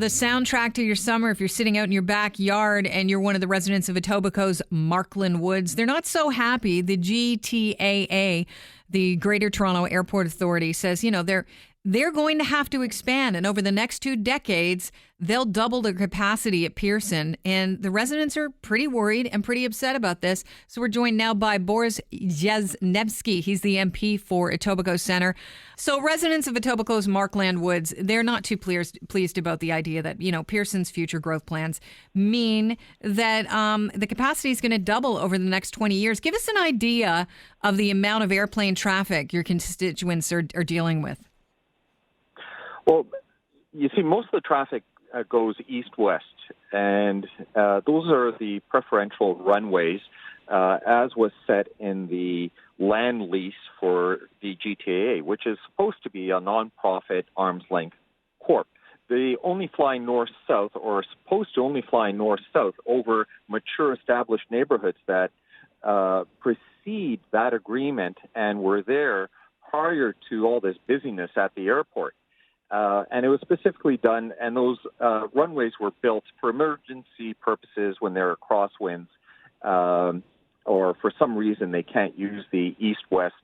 the soundtrack to your summer, if you're sitting out in your backyard and you're one of the residents of Etobicoke's Markland Woods, they're not so happy. The GTAA, the Greater Toronto Airport Authority, says, they're going to have to expand. And over the next 2 decades, they'll double their capacity at Pearson. And the residents are pretty worried and pretty upset about this. So we're joined now by Boris Yaznevsky. He's the MP for Etobicoke Centre. So residents of Etobicoke's Markland Woods, they're not too pleased about the idea that, Pearson's future growth plans mean that the capacity is going to double over the next 20 years. Give us an idea of the amount of airplane traffic your constituents are dealing with. Well, you see, most of the traffic goes east-west, and those are the preferential runways, as was set in the land lease for the GTAA, which is supposed to be a non-profit arm's-length corp. They only fly north-south, or are supposed to only fly north-south over mature established neighborhoods that precede that agreement and were there prior to all this busyness at the airport. And it was specifically done, and those runways were built for emergency purposes when there are crosswinds, or for some reason they can't use the east-west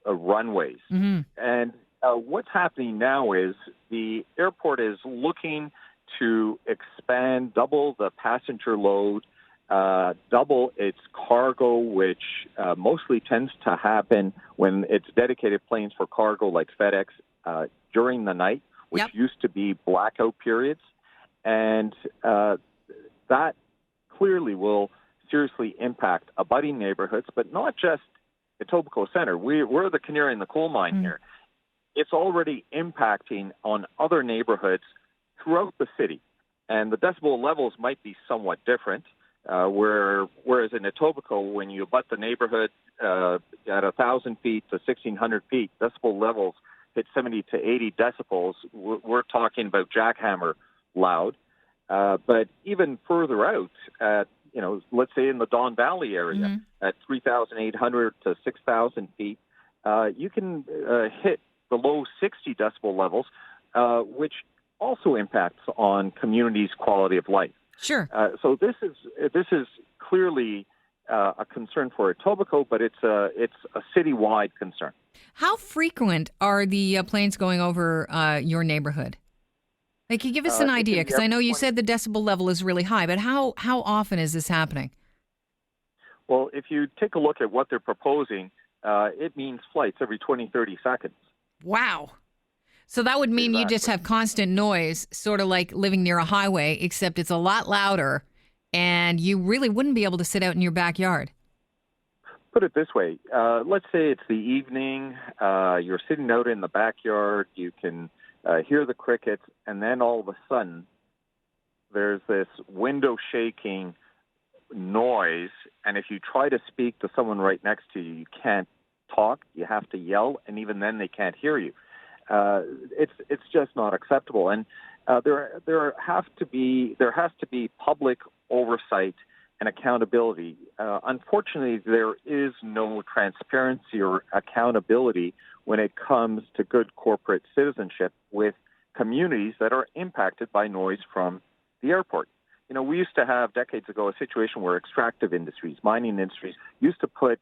runways. Mm-hmm. And what's happening now is the airport is looking to expand, double the passenger load, double its cargo, which mostly tends to happen when it's dedicated planes for cargo like FedEx during the night, which used to be blackout periods. And that clearly will seriously impact abutting neighborhoods, but not just Etobicoke Centre. We're the canary in the coal mine here. It's already impacting on other neighborhoods throughout the city. And the decibel levels might be somewhat different, whereas in Etobicoke, when you abut the neighborhood at 1,000 feet to 1,600 feet, decibel levels hit 70 to 80 decibels. We're talking about jackhammer loud. But even further out, at let's say in the Don Valley area, at 3,800 to 6,000 feet, you can hit the low 60 decibel levels, which also impacts on communities' quality of life. Sure. So this is clearly a concern for Etobicoke, but it's a citywide concern. How frequent are the planes going over your neighborhood? Like, can you give us an idea? Because I know you said the decibel level is really high, but how often is this happening? Well, if you take a look at what they're proposing, it means flights every 20, 30 seconds. Wow. So that would mean you just have constant noise, sort of like living near a highway, except it's a lot louder, and you really wouldn't be able to sit out in your backyard. Put it this way. Let's say it's the evening. You're sitting out in the backyard. You can hear the crickets, and then all of a sudden, there's this window shaking noise, and if you try to speak to someone right next to you, you can't talk. You have to yell, and even then they can't hear you. It's just not acceptable, and there has to be public oversight and accountability. Unfortunately, there is no transparency or accountability when it comes to good corporate citizenship with communities that are impacted by noise from the airport. We used to have decades ago a situation where extractive industries, mining industries, used to put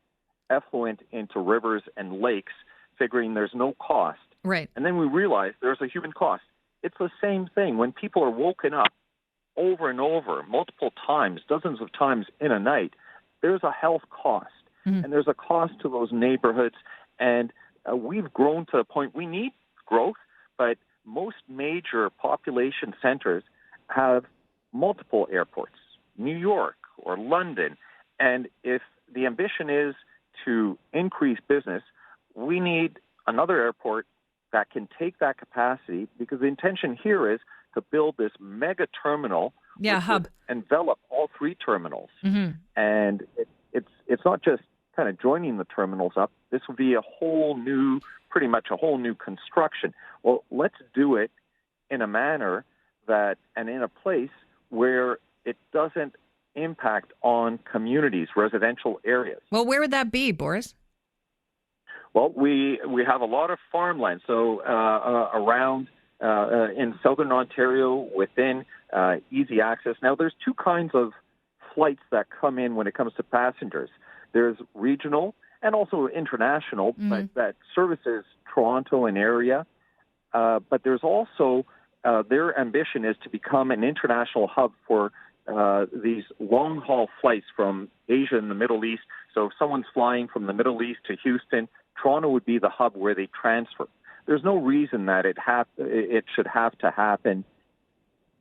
effluent into rivers and lakes, figuring there's no cost. Right. And then we realized there's a human cost. It's the same thing. When people are woken up over and over, multiple times, dozens of times in a night, there's a health cost. Mm-hmm. And there's a cost to those neighborhoods. And we've grown to the point we need growth, but most major population centers have multiple airports, New York or London. And if the ambition is to increase business, we need another airport that can take that capacity, because the intention here is to build this mega terminal, hub, envelop all three terminals. Mm-hmm. And it's not just kind of joining the terminals up. This will be pretty much a whole new construction. Well, let's do it in a manner and in a place where it doesn't impact on communities, residential areas. Well, where would that be, Boris? Well, we have a lot of farmland, so around in southern Ontario within easy access. Now, there's two kinds of flights that come in when it comes to passengers. There's regional and also international, but that services Toronto and area. But there's also their ambition is to become an international hub for these long-haul flights from Asia and the Middle East. So if someone's flying from the Middle East to Houston, Toronto would be the hub where they transfer. There's no reason that it should have to happen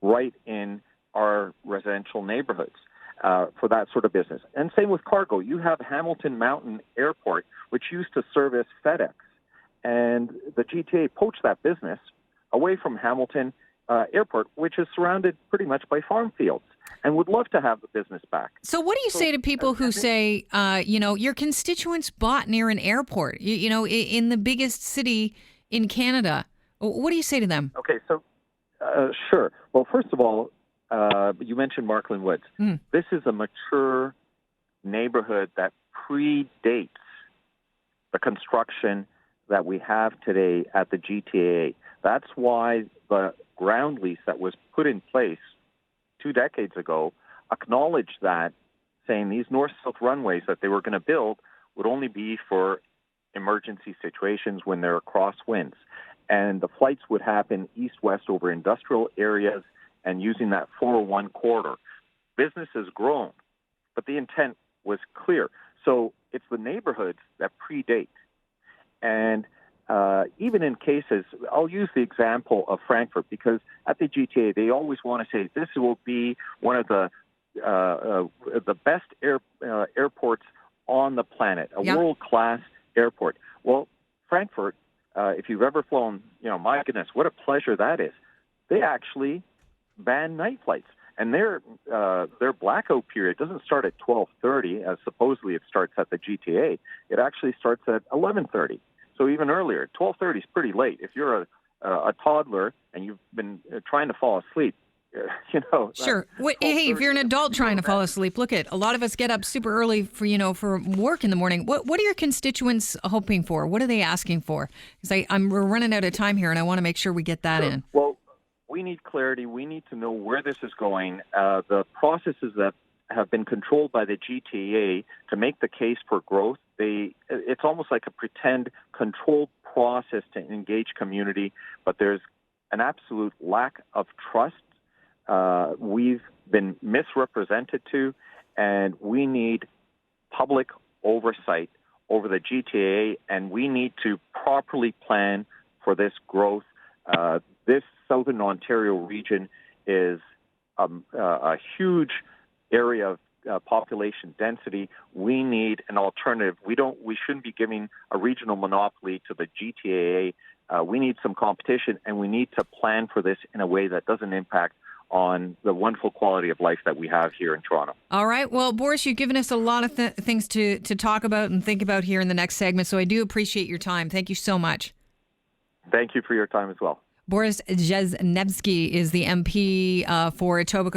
right in our residential neighborhoods for that sort of business. And same with cargo. You have Hamilton Mountain Airport, which used to service FedEx, and the GTA poached that business away from Hamilton Airport, which is surrounded pretty much by farm fields, and would love to have the business back. So what do you say to people who say, your constituents bought near an airport, in the biggest city in Canada? What do you say to them? Okay, so sure. Well, first of all, you mentioned Markland Woods. This is a mature neighborhood that predates the construction that we have today at the GTA. That's why the ground lease that was put in place 2 decades ago acknowledged that, saying these north-south runways that they were going to build would only be for emergency situations when there are crosswinds. And the flights would happen east-west over industrial areas and using that 401 corridor. Business has grown, but the intent was clear. So it's the neighborhoods that predate. And even in cases, I'll use the example of Frankfurt, because at the GTA, they always want to say this will be one of the best airports on the planet, a world-class airport. Well, Frankfurt, if you've ever flown, my goodness, what a pleasure that is. They actually ban night flights, and their blackout period doesn't start at 12:30, as supposedly it starts at the GTA. It actually starts at 11:30. So even earlier, 12:30 is pretty late. If you're a toddler and you've been trying to fall asleep, Sure. Hey, if you're an adult trying to fall asleep, look at a lot of us get up super early for work in the morning. What are your constituents hoping for? What are they asking for? Because we're running out of time here, and I want to make sure we get that in. Well, we need clarity. We need to know where this is going. The processes that have been controlled by the GTA to make the case for growth, it's almost like a pretend controlled process to engage community, but there's an absolute lack of trust. We've been misrepresented to, and we need public oversight over the GTA, and we need to properly plan for this growth. This Southern Ontario region is a huge area of population density. We need an alternative. We shouldn't be giving a regional monopoly to the GTA. We need some competition, and we need to plan for this in a way that doesn't impact on the wonderful quality of life that we have here in Toronto. All right. Well, Boris, you've given us a lot of things to talk about and think about here in the next segment, so I do appreciate your time. Thank you so much. Thank you for your time as well. Boris Jasnevsky is the MP for Etobicoke.